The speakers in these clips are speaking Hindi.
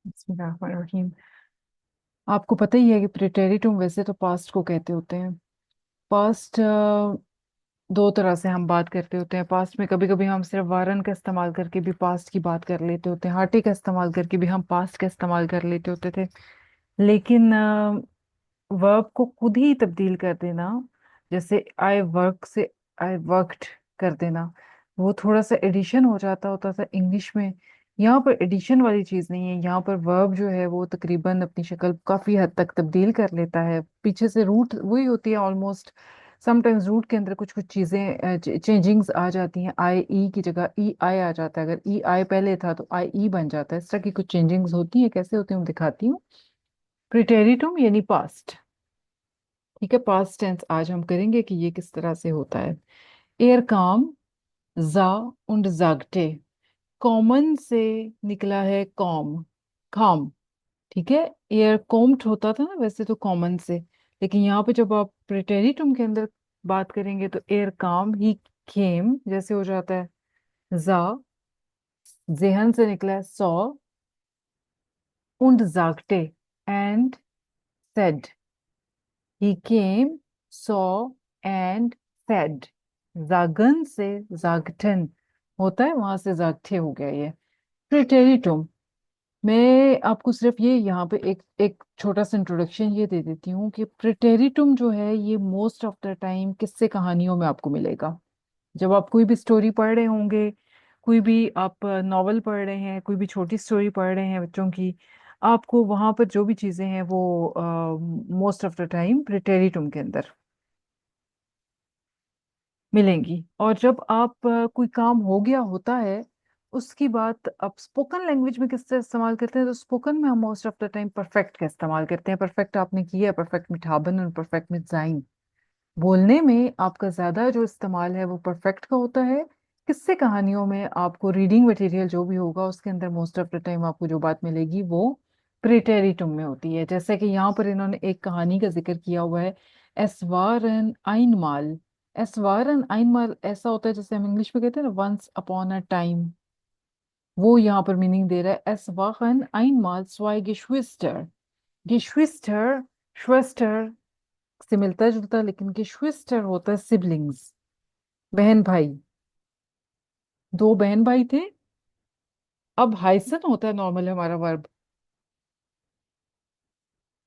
बिस्मिल्लाहिर्रहमानिर्रहीम। आपको पता ही है कि प्रेटेरिटुम वैसे तो पास्ट को कहते होते हैं। पास्ट दो तरह से हम बात करते होते हैं। पास्ट में कभी कभी हम सिर्फ वारन का इस्तेमाल करके भी पास्ट की बात कर लेते होते हैं, हार्टी का इस्तेमाल करके भी हम पास्ट का इस्तेमाल कर लेते होते थे। लेकिन वर्ब को खुद ही तब्दील कर देना, जैसे आई वर्क से आई वर्कड कर देना, वो थोड़ा सा एडिशन हो जाता होता था इंग्लिश में। यहाँ पर एडिशन वाली चीज नहीं है, यहाँ पर वर्ब जो है वो तकरीबन अपनी शक्ल काफी हद तक तब्दील कर लेता है। पीछे से रूट वही होती है ऑलमोस्ट। समटाइम्स रूट के अंदर कुछ कुछ चीजें चेंजिंग्स आ जाती हैं, आई ई की जगह ई आई आ जाता है। अगर ई आई पहले था तो आई ई बन जाता है। इस तरह की कुछ चेंजिंग्स होती है। कैसे होती है मैं दिखाती हूँ। प्रिटेरिटुम यानी पास्ट। ठीक है, पास्ट टेंस आज हम करेंगे कि ये किस तरह से होता है। एयर काम जा und sagte। कॉमन से निकला है कॉम, खाम। ठीक है, एयर कॉम्ड होता था ना वैसे तो कॉमन से, लेकिन यहाँ पे जब आप प्रेटेरिटुम के अंदर बात करेंगे तो एयर काम ही केम जैसे हो जाता है। जा जेहन से निकला है saw und sagte and said. He came, saw and said। जागन से जागटन होता है, वहां से जागटे हो गया ये प्रेटेरिटुम। मैं आपको सिर्फ ये यहाँ पे एक एक छोटा सा इंट्रोडक्शन ये दे देती हूँ कि प्रेटेरिटुम जो है ये मोस्ट ऑफ द टाइम किस्से कहानियों में आपको मिलेगा। जब आप कोई भी स्टोरी पढ़ रहे होंगे, कोई भी आप नॉवल पढ़ रहे हैं, कोई भी छोटी स्टोरी पढ़ रहे हैं बच्चों की, आपको वहां पर जो भी चीजें हैं वो मोस्ट ऑफ द टाइम प्रेटेरिटुम के अंदर मिलेंगी। और जब आप कोई काम हो गया होता है, उसकी बात आप स्पोकन लैंग्वेज में किस तरह इस्तेमाल करते हैं, तो स्पोकन में हम most of the time perfect का इस्तेमाल करते हैं। परफेक्ट आपने किया, परफेक्ट में ठाबन और परफेक्ट में जाइन। बोलने में आपका ज्यादा जो इस्तेमाल है वो परफेक्ट का होता है। किससे कहानियों में आपको रीडिंग मटेरियल जो भी होगा उसके अंदर मोस्ट ऑफ द टाइम आपको जो बात मिलेगी वो प्रेटेरिटुम में होती है। जैसे कि यहाँ पर इन्होंने एक कहानी का जिक्र किया हुआ है, एसवारन आइनमाल। एसवारन आइनमाल ऐसा होता है जैसे हम इंग्लिश में कहते हैं ना वंस अपॉन अ टाइम, वो यहाँ पर मीनिंग दे रहा है। एसवारन आइनमाल स्वाई geschwister। geschwister श्वेस्टर से मिलता जुलता, लेकिन geschwister होता है सिबलिंग्स, बहन भाई। दो बहन भाई थे। अब हाइसन होता है नॉर्मल हमारा वर्ब।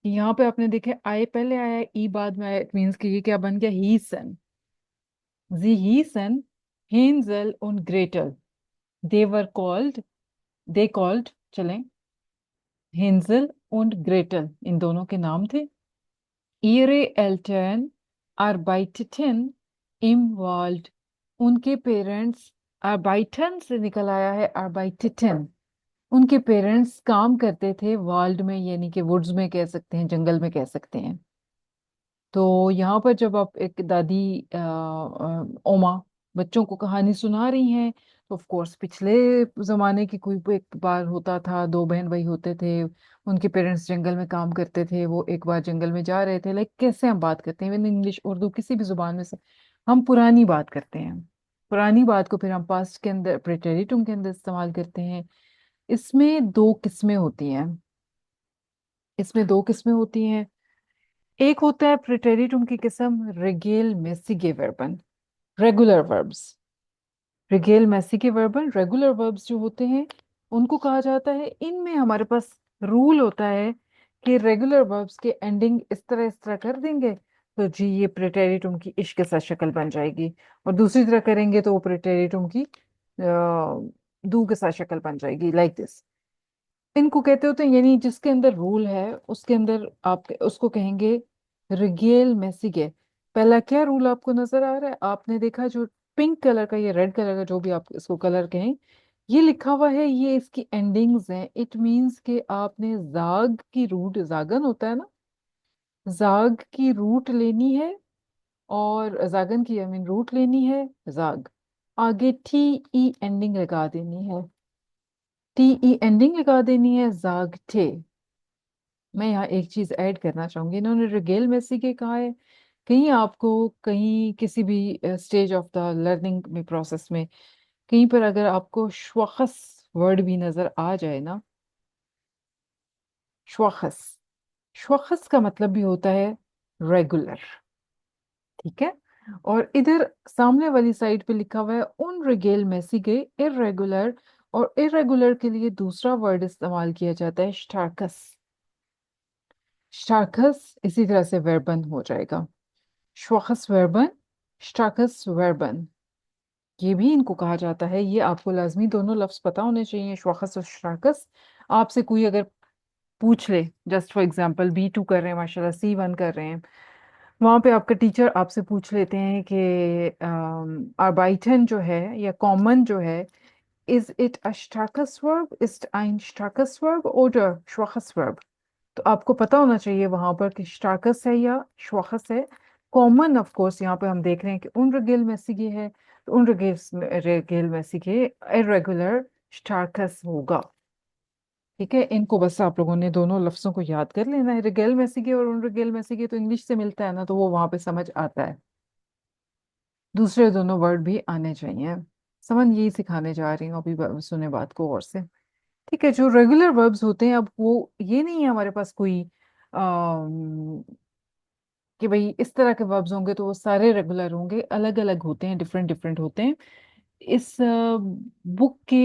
यहाँ पे आपने देखे आई पहले आया ई बाद में आया, इट मीन्स कि ये क्या बन गया, ही सन। जी ही सन Hanzel und Gretel. They were called, they called चलें, हेंजल und ग्रेटल इन दोनों के नाम थे। ihre Eltern arbeiteten im Wald। उनके पेरेंट्स, arbeiten से निकल आया है arbeiteten। उनके पेरेंट्स काम करते थे वर्ल्ड में, यानी कि वुड्स में कह सकते हैं, जंगल में कह सकते हैं। तो यहाँ पर जब आप एक दादी ओमा बच्चों को कहानी सुना रही हैं, तो ऑफ कोर्स पिछले जमाने की कोई एक बार होता था, दो बहन भाई होते थे, उनके पेरेंट्स जंगल में काम करते थे, वो एक बार जंगल में जा रहे थे। लाइक कैसे हम बात करते हैं, इंग्लिश उर्दू किसी भी जुबान में से हम पुरानी बात करते हैं। पुरानी बात को फिर हम पास्ट के अंदर प्रेटेरिटुम के अंदर इस्तेमाल करते हैं। इसमें दो किस्में होती हैं। इसमें दो किस्में होती हैं। एक होता है प्रेटेरिटुम की किस्म रेगेल मेसिगे वर्बन, रेगुलर वर्ब्स। रेगेल मेसिगे वर्बन रेगुलर वर्ब्स जो होते हैं उनको कहा जाता है। इनमें हमारे पास रूल होता है कि रेगुलर वर्ब्स के एंडिंग इस तरह कर देंगे तो जी ये प्रेटेरिटुम की इश्क के साथ शक्ल बन जाएगी, और दूसरी तरह करेंगे तो वो प्रेटेरिटुम की दू के साथ शक्ल बन जाएगी, लाइक दिस। इनको कहते होते हैं, यानी जिसके अंदर रूल है उसके अंदर आप उसको कहेंगे रिगेल मेसिगे। पहला क्या रूल आपको नजर आ रहा है, आपने देखा जो पिंक कलर का या रेड कलर का जो भी आप इसको कलर कहें, ये लिखा हुआ है, ये इसकी एंडिंग्स हैं। इट मींस कि आपने जाग की रूट, जागन होता है ना, जाग की रूट लेनी है, और जागन की आई मीन रूट लेनी है जाग, आगे टी ई एंडिंग लगा देनी है, टी ई एंडिंग लगा देनी है जाग थे। मैं यहाँ एक चीज ऐड करना चाहूंगी, इन्होंने रिगेल मेसी के कहा है। कहीं आपको कहीं किसी भी स्टेज ऑफ द लर्निंग में प्रोसेस में कहीं पर अगर आपको शख्स वर्ड भी नजर आ जाए ना, श्वाखस। श्वाखस का मतलब भी होता है रेगुलर। ठीक है। और इधर सामने वाली साइड पे लिखा हुआ है उन रिगेल मेसिगे इरेगुलर, और इरेगुलर के लिए दूसरा वर्ड इस्तेमाल किया जाता है स्टार्कस। स्टार्कस इसी तरह से वर्बन हो जाएगा, श्वाखस वर्बन, स्टार्कस वर्बन। ये भी इनको कहा जाता है। ये आपको लाजमी दोनों लफ्ज पता होने चाहिए, श्वाखस और स्टार्कस। आपसे कोई अगर पूछ ले, जस्ट फॉर एग्जांपल B2 कर रहे हैं माशाल्लाह, C1 कर रहे हैं, वहां पे आपका टीचर आपसे पूछ लेते हैं कि अर्बाइटन जो है या कॉमन जो है, इज इट अ स्टार्कस verb, is ein starkes Verb oder schwaches Verb? तो आपको पता होना चाहिए वहां पर कि स्टार्कस है या श्वाखस है। कॉमन ऑफ कोर्स यहाँ पे हम देख रहे हैं कि उन रेगेल मेसिगे है, तो उन रेगेल मेसिगे इरेगुलर स्टार्कस होगा। ठीक है, इनको बस आप लोगों ने दोनों लफ्जों को याद कर लेना है, रिगेल मेसिगे और उन रिगेल मेसिगे तो इंग्लिश से मिलता है ना, तो वो वहां पे समझ आता है। दूसरे दोनों वर्ड भी आने चाहिए। समझ यही सिखाने जा रही हूँ अभी, सुने बात को और से। ठीक है, जो रेगुलर वर्ब्स होते हैं, अब वो ये नहीं है हमारे पास कोई कि भाई इस तरह के वर्ब्स होंगे तो वो सारे रेगुलर होंगे, अलग अलग होते हैं, डिफरेंट डिफरेंट होते हैं। इस बुक के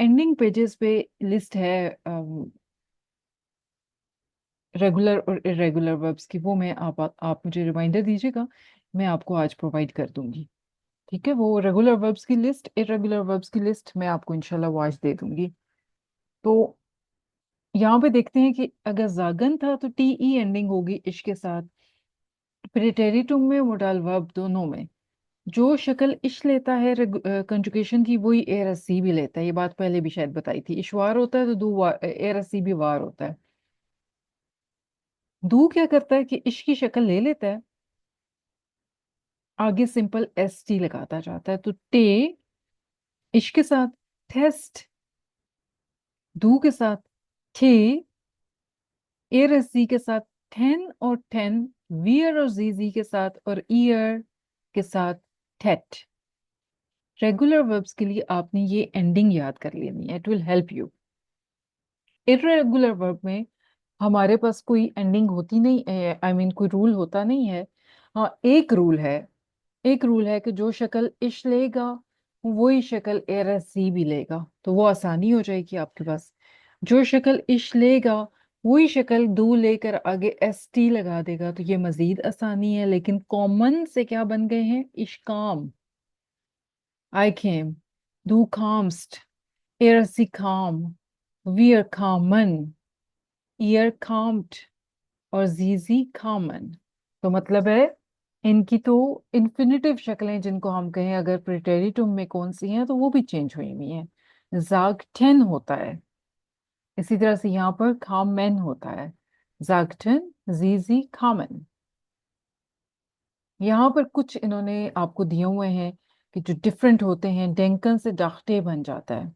एंडिंग पेजेस पे लिस्ट है रेगुलर और इरेगुलर वर्ब्स की, वो मैं आप मुझे रिमाइंडर दीजिएगा, मैं आपको आज प्रोवाइड कर दूंगी। ठीक है, वो रेगुलर वर्ब्स की लिस्ट, इरेगुलर वर्ब्स की लिस्ट मैं आपको इंशाल्लाह वो आज दे दूंगी। तो यहाँ पे देखते हैं कि अगर जागन था तो TE एंडिंग होगी इश के साथ। प्रेटेरिटुम में, मोडाल वर्ब दोनों में जो शक्ल इश लेता है कंजुगेशन की, वही एरसी भी लेता है। ये बात पहले भी शायद बताई थी, इशवार होता है तो दू एरसी भी वार होता है। दू क्या करता है कि इश की शक्ल ले लेता है, आगे सिंपल ST लगाता जाता है। तो टे इश के साथ, टेस्ट दू के साथ, थे एरसी के साथ, टेन और टेन वियर और जीजी के साथ, और ईयर के साथ टेट। रेगुलर वर्ब्स के लिए आपने ये एंडिंग याद कर लेनी है, it will help you. Irregular verb में हमारे पास कोई एंडिंग होती नहीं, आई मीन कोई रूल होता नहीं है। हाँ, एक रूल है, एक रूल है कि जो शक्ल इश लेगा वही शक्ल एरसी भी लेगा, तो वो आसानी हो जाएगी आपके पास। जो शक्ल इश लेगा वही शक्ल दू लेकर आगे ST लगा देगा, तो ये मजीद आसानी है। लेकिन कॉमन से क्या बन गए हैं, इश्काम, आई केम, दू कामस्ट, एरसी काम, वी आर कॉमन, ईयर काम्ड, और जीजी कॉमन। तो मतलब है इनकी तो इन्फिनिटिव शक्लें जिनको हम कहें अगर प्रिटेरिटुम में कौन सी हैं, तो वो भी चेंज हुई हुई हैं। जागटेन होता है, इसी तरह से यहाँ पर खामेन होता है, जागटेन, जीजी, खामन। यहाँ पर कुछ इन्होंने आपको दिए हुए हैं कि जो डिफरेंट होते हैं। डेंकन से डाख्टे बन जाता है,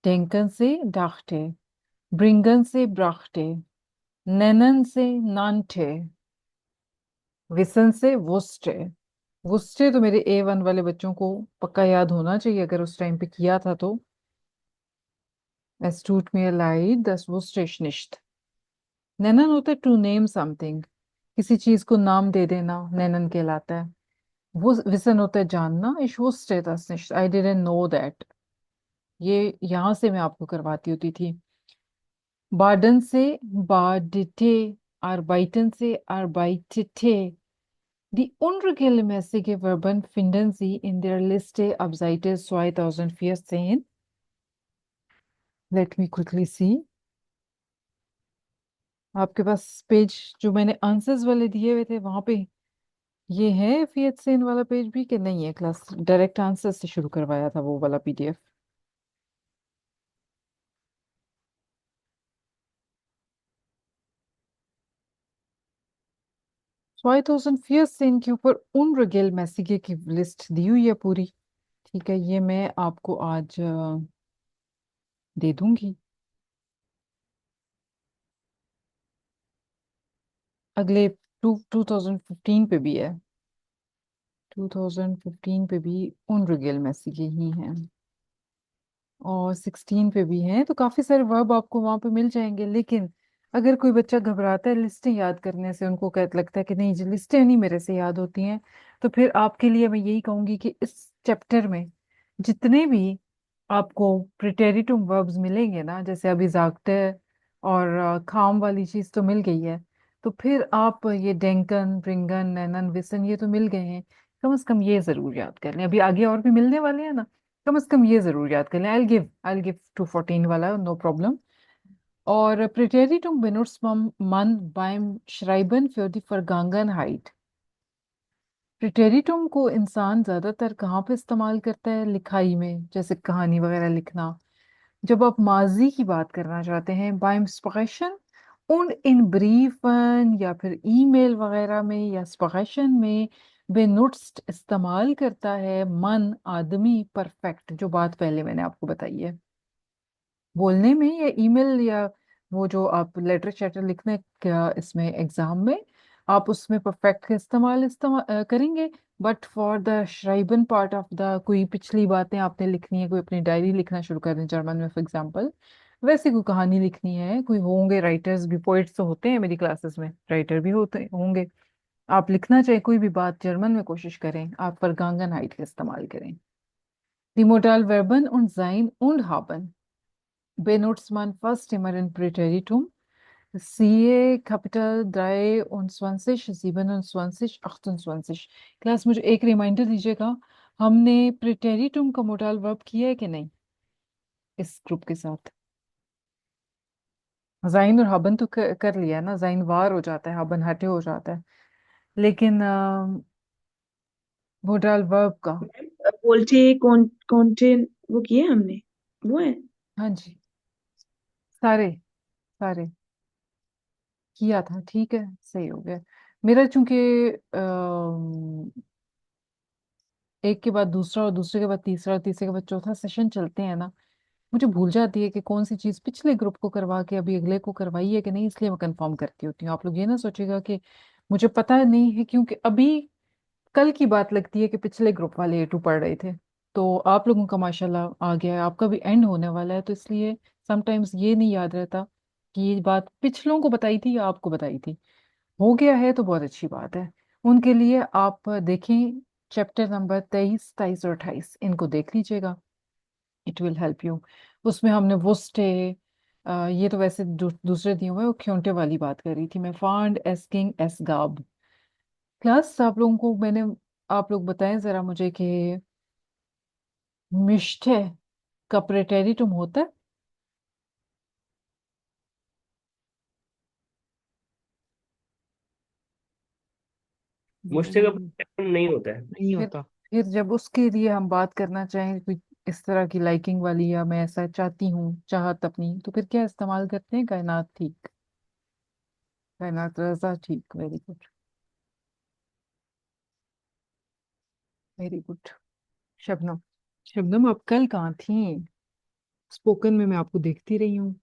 डेंकन से डाख्टे, ब्रिंगन से ब्राख्टे, नेनन से नानठे, विसन से वुस्टे। वुस्टे तो मेरे A1 वाले बच्चों को पक्का याद होना चाहिए, अगर उस टाइम पे किया था तो। Es tut mir leid, das wusste ich nicht। नैनन होता है टू नेम समथिंग, किसी चीज को नाम दे देना नैनन कहलाता है। वो विसन होता है जानना, ich wusste das nicht, I didn't know that। ये यहाँ से मैं आपको करवाती होती थी। बार्डन से बाडिटे, arbeiten से arbeitete। Die unregelmäßige Verben finden Sie in der Liste ab Seite 2014। Let me quickly see। आपके पास पेज जो मैंने आंसर्स वाले दिए हुए थे वहां पे ये है FEHSN वाला पेज भी, कि नहीं है? क्लास डायरेक्ट आंसर से शुरू करवाया था वो वाला PDF। 2014 के ऊपर उन रेगेल मैसिगे की लिस्ट दी हुई है पूरी। ठीक है, ये मैं आपको आज दे दूंगी। अगले 2015 पे भी है, 2015 पे भी उन रिगेल मैसिगे ही हैं, और 16 पे भी हैं। तो काफी सारे वर्ब आपको वहां पे मिल जाएंगे। लेकिन अगर कोई बच्चा घबराता है लिस्टें याद करने से, उनको कह लगता है कि नहीं जी लिस्टें नहीं मेरे से याद होती हैं, तो फिर आपके लिए मैं यही कहूंगी कि इस चैप्टर में जितने भी आपको प्रिटेरिटुम वर्ब्स मिलेंगे ना, जैसे अभी जागते और खाम वाली चीज तो मिल गई है, तो फिर आप ये डेंकन ब्रिंगन नैनन विसन ये तो मिल गए हैं, कम से कम ये जरूर याद कर लें। अभी आगे और भी मिलने वाले हैं ना, कम से कम ये जरूर याद कर लें। आई गिव 214 वाला, नो प्रॉब्लम। और Präteritum benutzt man beim Schreiben für die Vergangenheit। प्रिटेरिटुम को इंसान ज्यादातर कहाँ पे इस्तेमाल करता है? लिखाई में, जैसे कहानी वगैरह लिखना। जब आप माजी की बात करना चाहते हैं, beim Sprechen und in Briefen या फिर ईमेल वगैरह में या Sprechen में benutzt इस्तेमाल करता है मन आदमी परफेक्ट, जो बात पहले मैंने आपको बताई है। बोलने में या ईमेल या वो जो आप लेटर चैटर लिखने क्या इसमें एग्जाम में आप उसमें परफेक्ट का इस्तेमाल करेंगे। बट फॉर द श्राइबन पार्ट ऑफ द, कोई पिछली बातें आपने लिखनी है, कोई अपनी डायरी लिखना शुरू कर दें जर्मन में फॉर एग्जांपल, वैसे कोई कहानी लिखनी है, कोई होंगे राइटर्स भी, पोइट्स तो होते हैं मेरी क्लासेस में, राइटर भी होते होंगे, आप लिखना चाहे कोई भी बात जर्मन में, कोशिश करें आप vergangenheit का इस्तेमाल करें। Die Modalverben und sein und haben benutzt man fast immer in Präteritum. Siehe Kapitel 23, 27, 28। Class मुझे एक रिमाइंडर दीजिएगा, हमने प्रिटेरिटुम का मोडाल वर्ब किया है कि नहीं इस ग्रुप के साथ? जाइन और हबन तो कर लिया है ना, जाइन वार हो जाता है, हबन हटे हो जाता है, लेकिन मोडाल वर्ब का। बोलते कौनटे वो किए हमने, वो है। हाँ जी, सारे सारे किया था, ठीक है, सही हो गया। मेरा चूंकि एक के बाद दूसरा और दूसरे के बाद तीसरा और तीसरे के बाद चौथा सेशन चलते हैं ना, मुझे भूल जाती है कि कौन सी चीज पिछले ग्रुप को करवा के अभी अगले को करवाई है कि नहीं, इसलिए मैं कंफर्म करती होती हूँ। आप लोग ये ना सोचेगा कि मुझे पता नहीं है, क्योंकि अभी कल की बात लगती है कि पिछले ग्रुप वाले A2 पढ़ रहे थे, तो आप लोगों का माशाल्लाह आ गया है, आपका भी एंड होने वाला है, तो इसलिए समटाइम्स ये नहीं याद रहता कि ये बात पिछलों को बताई थी या आपको बताई थी। हो गया है तो बहुत अच्छी बात है। उनके लिए आप देखें चैप्टर नंबर 23, 23 और 28, इनको देख लीजिएगा, इट विल हेल्प यू। उसमें हमने वो स्टे, ये तो वैसे दूसरे दिए हुए, वो क्योंटे वाली बात कर रही थी मैं, फांड एस्किंग एस गाब। क्लास आप लोगों को मैंने, आप लोग बताएं जरा मुझे कि मिष्ठे का प्रेटेरिटुम होता है? मुझसे का प्रैक्टिकल नहीं होता है। नहीं फिर होता। फिर जब उसके लिए हम बात करना चाहें कोई इस तरह की लाइकिंग वाली, या मैं ऐसा चाहती हूँ चाहत अपनी, तो फिर क्या इस्तेमाल करते हैं? कायनात ठीक, कायनात रजा ठीक, very good, very good. Shabnam, Shabnam आप कल कहाँ थी? स्पोकन में मैं आपको देखती रही हूँ।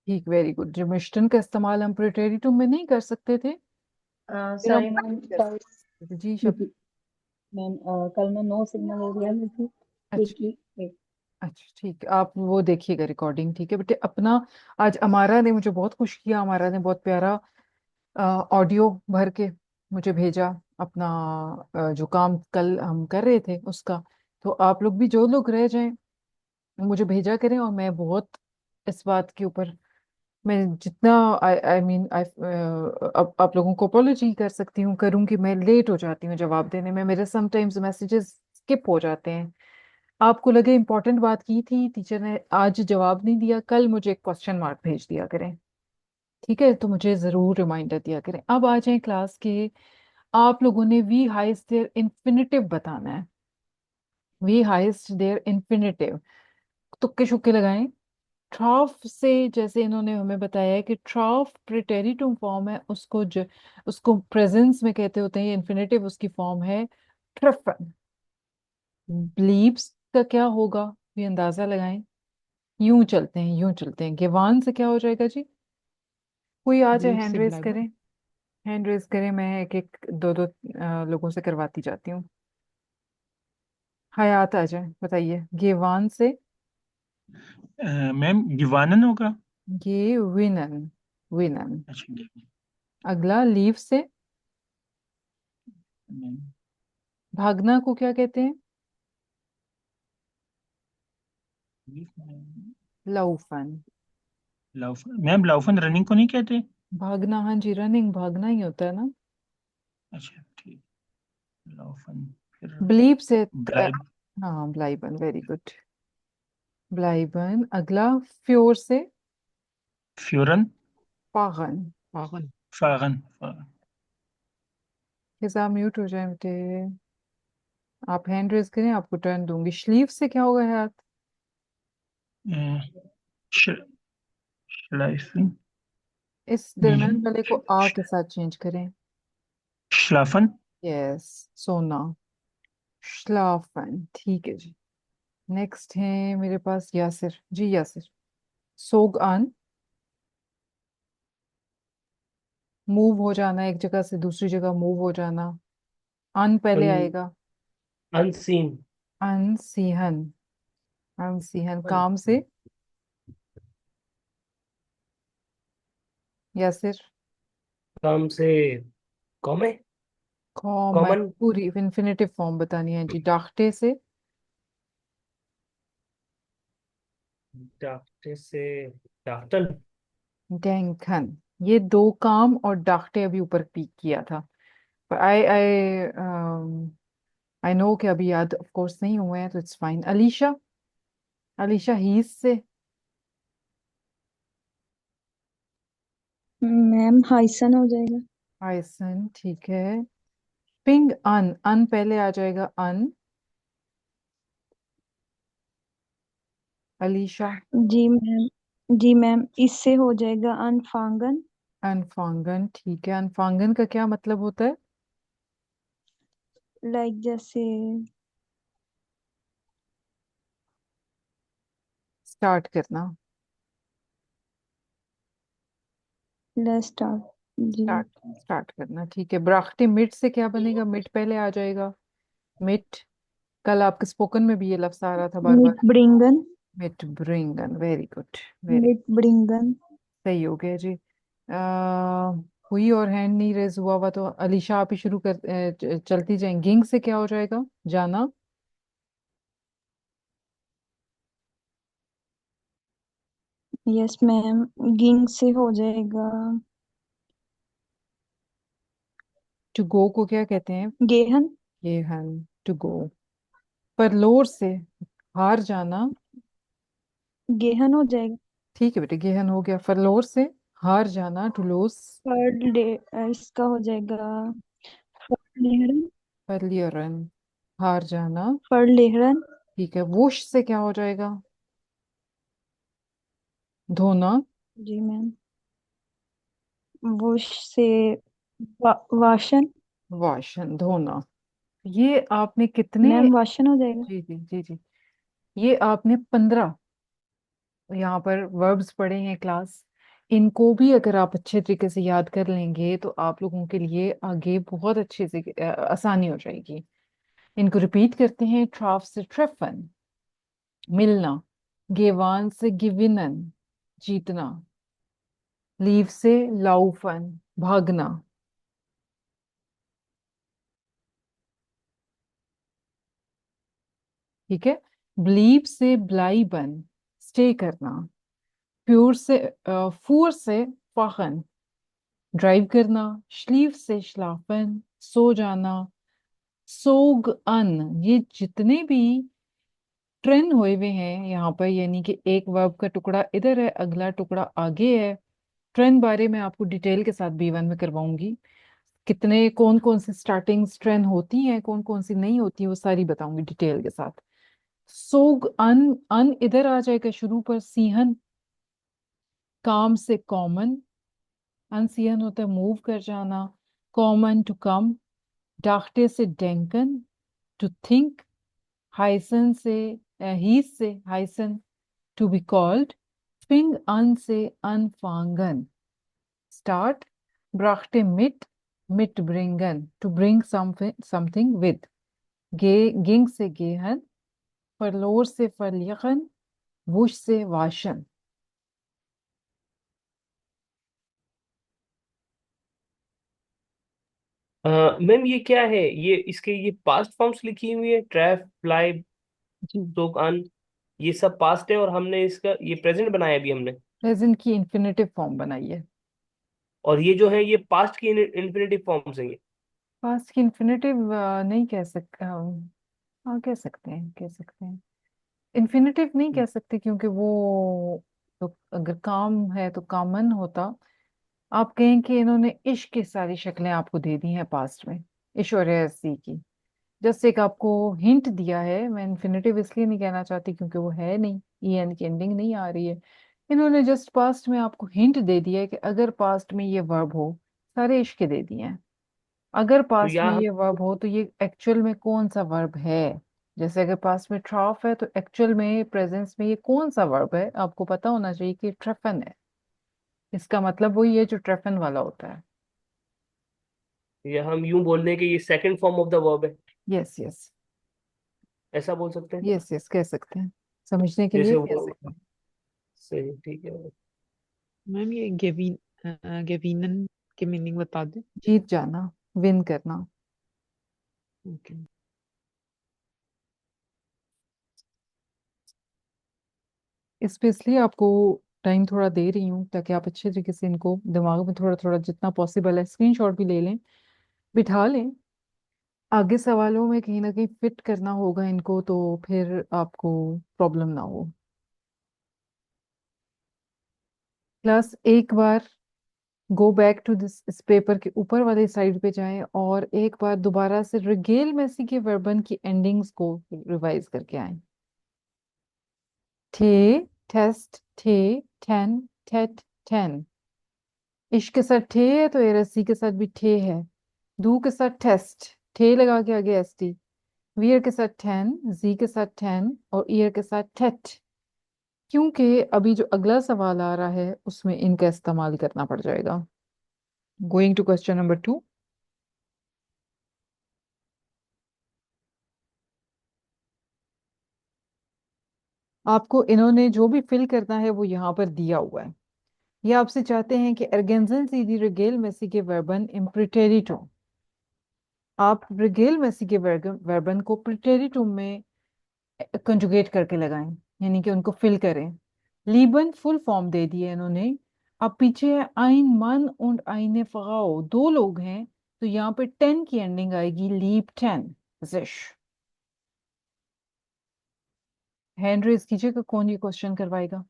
ठीक, वेरी गुड। जिमिश्टन का इस्तेमाल हम प्रेटेरिटुम में नहीं कर सकते थे, फिर हम सॉरी मैम, जी शब। मैम कल मैं नो सिग्नल एरिया में थी, अच्छा, क्विकली। अच्छा ठीक है, आप वो देखिएगा रिकॉर्डिंग, ठीक है बेटे अपना। आज अमारा ने मुझे बहुत खुश किया, अमारा ने बहुत प्यारा ऑडियो भर के मुझे भेजा अपना, जो काम कल हम कर रहे थे उसका। तो आप लोग भी जो लोग रह जाएं मुझे भेजा करें, और मैं बहुत इस बात के ऊपर, मैं जितना आई आई मीन आई आप लोगों को अपोलॉजी कर सकती हूँ करूँ, कि मैं लेट हो जाती हूँ जवाब देने में, मेरे समटाइम्स मैसेजेस स्किप हो जाते हैं। आपको लगे इंपॉर्टेंट बात की थी टीचर ने, आज जवाब नहीं दिया, कल मुझे एक क्वेश्चन मार्क भेज दिया करें, ठीक है? तो मुझे जरूर रिमाइंडर दिया करें। अब आ जाए क्लास के, आप लोगों ने वी हाइस्ट देयर इन्फिनिटिव बताना है। वी हाइस्ट देयर इन्फिनिटिव, तुक्के शुक्के लगाएं। ट्रॉफ से, जैसे इन्होंने हमें बताया है कि ट्रॉफ प्रिटेरिटुम फॉर्म है, उसको प्रेजेंस में कहते होते हैं, इन्फिनिटिव उसकी फॉर्म है ट्रफन। ब्लीब्स का क्या होगा, ये अंदाजा लगाएं। यूं चलते हैं, यूं चलते हैं, गेवान से क्या हो जाएगा जी? कोई आ जाए, ब्लीव हैंड से रेज ब्लाइबन। करें, हैंड रेज करें, मैं एक एक दो दो लोगों से करवाती जाती हूँ। हयात आ जाए, बताइए। गेवान से मैम गिवानन होगा। गे विनन, विनन। अच्छा अगला लीव से मैम भागना को क्या कहते हैं? लाउफन। लाउफन, मैम लाउफन रनिंग को नहीं कहते। भागना, हाँ जी, रनिंग भागना ही होता है ना। अच्छा ठीक, लाउफन। फिर ब्लीप से ब्लाइब, हाँ, ब्लाइबन, वेरी गुड। ब्लाइबन। अगला फ्योर से फ्यूरन, पागन। पागन। फागन, फागन। हिजा म्यूट हो जाए बेटे। आप हैंड रेज करें, आपको टर्न दूंगी। स्लीव से क्या होगा हाथ? श्लाइफन, इस दरम्यान वाले को आ के साथ चेंज करें। श्लाफन। यस, सोना। श्लाफन, ठीक है जी। नेक्स्ट है मेरे पास यासिर जी, यासिर। सोग आन, मूव हो जाना, एक जगह से दूसरी जगह मूव हो जाना। अन पहले अन आएगा। अनसीन। अनसीहन, अनसीहन। काम से यासिर। काम से कॉमे कॉमन, कॉमन। पूरी इन्फिनेटिव फॉर्म बतानी है जी। डाख्टे से डॉक्टर से डॉक्टर। डेंखन। ये दो काम और डाख्टे अभी ऊपर पीक किया था, पर आई आई आई नो कि अभी याद ऑफ कोर्स नहीं हुए हैं, तो it's fine. Alisha, Alisha his से मैम हाइसन हो जाएगा। आयसन, ठीक है। पिंग अन, अन पहले आ जाएगा। अन, अलीशा। जी मैम, जी मैम, इससे हो जाएगा अनफांगन। अनफांगन, ठीक है। अनफांगन का क्या मतलब होता है? लाइक जैसे स्टार्ट करना। Let's start. जी स्टार्ट, स्टार्ट करना, ठीक है। ब्राख्टे मिट से क्या बनेगा? मिट पहले आ जाएगा। मिट, कल आपके स्पोकन में भी ये लफ्ज आ रहा था बार मिट बार। ब्रिंगन, मिट ब्रिंगन, वेरी गुड, वेरी मिट ब्रिंगन। सही हो गया जी। हुई और हैंड नहीं रेज हुआ हुआ, तो अलीशा आप ही शुरू कर, चलती जाएं। गिंग से क्या हो जाएगा? जाना। यस मैम, गिंग से हो जाएगा टू गो को क्या कहते हैं? गेहन। ये हन, टू गो। पर लोर से हार जाना। गेहन हो जाएगा। ठीक है बेटे, गेहन हो गया। फरलोर से हार जाना, टू लोस। इसका हो जाएगा फरलेहरन। फरलियरन, हार जाना। फरलेहरन। ठीक है। वोश से क्या हो जाएगा? धोना। जी मैम, वुश से वाशन। वाशन, धोना। ये आपने कितने? मैम वाशन हो जाएगा। जी जी जी जी, ये आपने 15 यहाँ पर वर्ब्स पढ़े हैं क्लास। इनको भी अगर आप अच्छे तरीके से याद कर लेंगे तो आप लोगों के लिए आगे बहुत अच्छे से आसानी हो जाएगी। इनको रिपीट करते हैं। ट्राफ से ट्रेफन, मिलना। गेवान से गिविनन, जीतना। लीव से लाउफन, भागना। ठीक है। ब्लीव से ब्लाइबन, स्टे करना। प्योर से फूर से फाखन, ड्राइव करना। स्लीव से श्लाफन, सो जाना। सोग अन, ये जितने भी ट्रेन हुए हुए हैं यहाँ पर, यानी कि एक वर्ब का टुकड़ा इधर है, अगला टुकड़ा आगे है। ट्रेन बारे में आपको डिटेल के साथ B1 में करवाऊंगी। कितने, कौन कौन सी स्टार्टिंग ट्रेन होती हैं, कौन कौन सी नहीं होती, वो सारी बताऊंगी डिटेल के साथ। सोग अन, अन इधर आ जाएगा शुरू पर। सीहन, काम से कॉमन। अनसीहन होता है मूव कर जाना। Common, to come. डाख्टे से डेंकन, टू थिंक। हाइसन से, हीस से हाइसन, टू बी कॉल्ड। फिंग अन से अनफांगन, स्टार्ट। ब्राख्टे मिट, मिट ब्रिंगन, टू ब्रिंग समथिंग विद। गिंग से गेहन, फरलोर से फरलियन, वुश से वाशन। मैम ये क्या है, ये इसके ये पास्ट फॉर्म्स लिखी हुई है, ट्रैफ, फ्लाई, जी, सोक, अन, ये सब पास्ट है और हमने इसका ये प्रेजेंट बनाया अभी हमने। प्रेजेंट की इन्फिनेटिव फॉर्म बनाई है। और ये जो है ये पास्ट की इन्फिनेटिव फॉर्म्स हैं ये। पास्ट की इन्फिनेटिव नहीं कह सकते हम। हाँ, कह सकते हैं, कह सकते हैं। इन्फिनेटिव नहीं कह सकते क्योंकि वो तो अगर काम है तो कामन होता। आप कहें कि इन्होंने इश्क की सारी शक्लें आपको दे दी हैं पास्ट में, इश और सी की। जस्ट एक आपको हिंट दिया है। मैं इन्फिनेटिव इसलिए नहीं कहना चाहती क्योंकि वो है नहीं, ई एन की एंडिंग नहीं आ रही है। इन्होंने जस्ट पास्ट में आपको हिंट दे दिया है कि अगर पास्ट में ये वर्ब हो, सारे इश्क दे दिए हैं। अगर तो पास्ट में यहाँ हम ये वर्ब हो तो ये एक्चुअल में कौन सा वर्ब है। जैसे अगर पास्ट में ट्रॉफ है तो एक्चुअल में प्रेजेंस में ये कौन सा वर्ब है, आपको पता होना चाहिए कि ट्रेफन है। इसका मतलब वही है जो ट्रेफन वाला होता है। या हम यूं बोल दें कि ये second form of the verb है, यस यस। ऐसा बोल सकते हैं। यस यस कह सकते हैं, समझने के लिए जैसे कह वो सकते हैं। सही, ठीक है। मैम ये गेविनन के मीनिंग बता दें। जीत जाना, विन करना। ओके। इस पे इसलिए आपको टाइम थोड़ा दे रही हूँ ताकि आप अच्छे तरीके से इनको दिमाग में थोड़ा थोड़ा जितना पॉसिबल है स्क्रीनशॉट भी ले लें, बिठा लें। आगे सवालों में कहीं ना कहीं फिट करना होगा इनको, तो फिर आपको प्रॉब्लम ना हो। प्लस एक बार गो बैक टू दिस, इस पेपर के ऊपर वाले साइड पे जाएं और एक बार दोबारा से रिगेल मेसी के वर्बन की एंडिंग्स को रिवाइज करके आए। थे, टेस्ट, थे, टेन, टेट, टेन। इश्क के साथ ठे है तो एरसी के साथ भी ठे है। दू के साथ टेस्ट, ठे लगा के आगे एस टी। वियर के साथ टेन, जी के साथ टेन और ईयर के साथ टेट। क्योंकि अभी जो अगला सवाल आ रहा है उसमें इनका इस्तेमाल करना पड़ जाएगा। Going to question number 2। आपको इन्होंने जो भी फिल करना है वो यहाँ पर दिया हुआ है। ये आपसे चाहते हैं कि अर्गेंजन सीधी रिगेल मेसी के वर्बन इम्प्रिटेरिटो। आप रिगेल मेसी के वर्बन को प्रिटेरिटो में कंजुगेट करके लगाएं, यानी कि उनको फिल करें। लीबन फुल फॉर्म दे दिए इन्होंने। अब पीछे है आइन मन और आइने फगाओ, दो लोग हैं तो यहाँ पे 10 की एंडिंग आएगी, लीब 10 जिश। हैंड रेज कीजिएगा, कौन ये क्वेश्चन करवाएगा।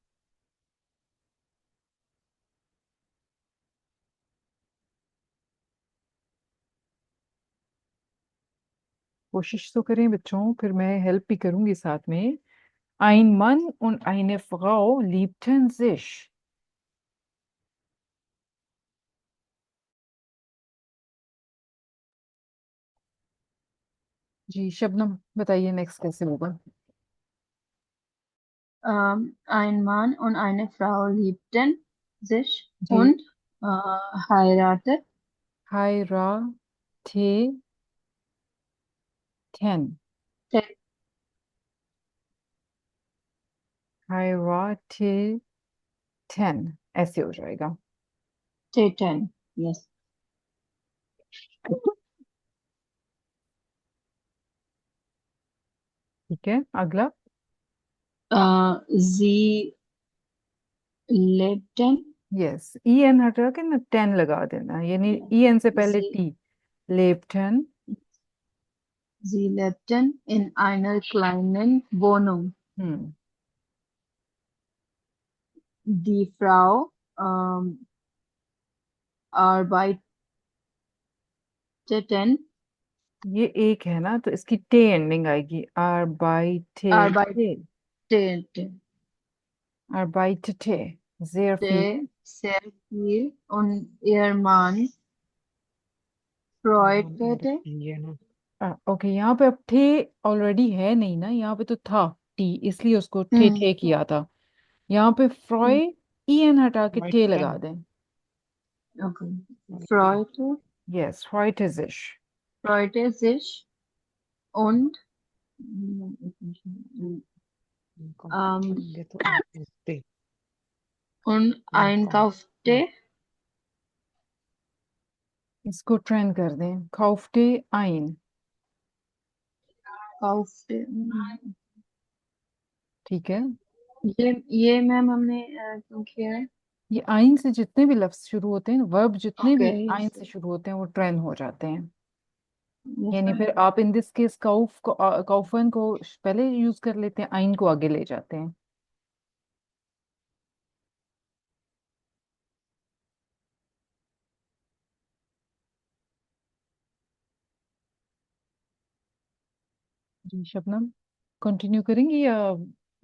कोशिश तो करें बच्चों, फिर मैं हेल्प भी करूंगी साथ में। Ein Mann und eine Frau liebten sich। जी शबनम बताइए नेक्स्ट कैसे होगा। Ein Mann und eine Frau liebten sich जी, und heirateten. heiraten, heiraten, ऐसे हो जाएगा। Yes. ठीक है, अगला। Sie lebten. Yes, e n हटा के ना 10 लगा देना, यानी ई एन से पहले Sie, T. Lepton. sie lebten in einer kleinen Wohnung. Hmm. Die Frau arbeiteten. ये एक है ना तो इसकी टे एंडिंग आएगी, arbeitete, Arbeitete arbeitete, sehr viel। sehr viel und ihr Mann freute. ये ना ओके, यहाँ पे अब थे ऑलरेडी है नहीं ना, यहाँ पे तो था टी, इसलिए उसको ठे Hmm. ठे किया था। यहाँ पे फ्रॉय, ई एन हटा के White टे pen. लगा दें। Okay. Freute. यस, फ्रॉइटिश। Freute sich und होंगे तो आते und einkaufte इसको ट्रेंड कर दें, kaufte ein, kaufte ठीक है। ये मैम हमने क्यों किया है? ये आइन से जितने भी लफ्ज शुरू होते हैं, वर्ब जितने भी Okay, आइन yes, से शुरू होते हैं वो ट्रेंड हो जाते हैं। yes, यानी ma'am. फिर आप इन दिस केस काउफन को पहले यूज कर लेते हैं, आइन को आगे ले जाते हैं। जी शबनम, कंटिन्यू करेंगी या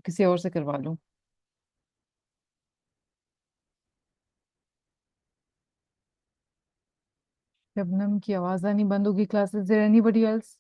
किसी और से करवा लूं? शबनम की आवाज आनी बंद होगी क्लासेस। There anybody else?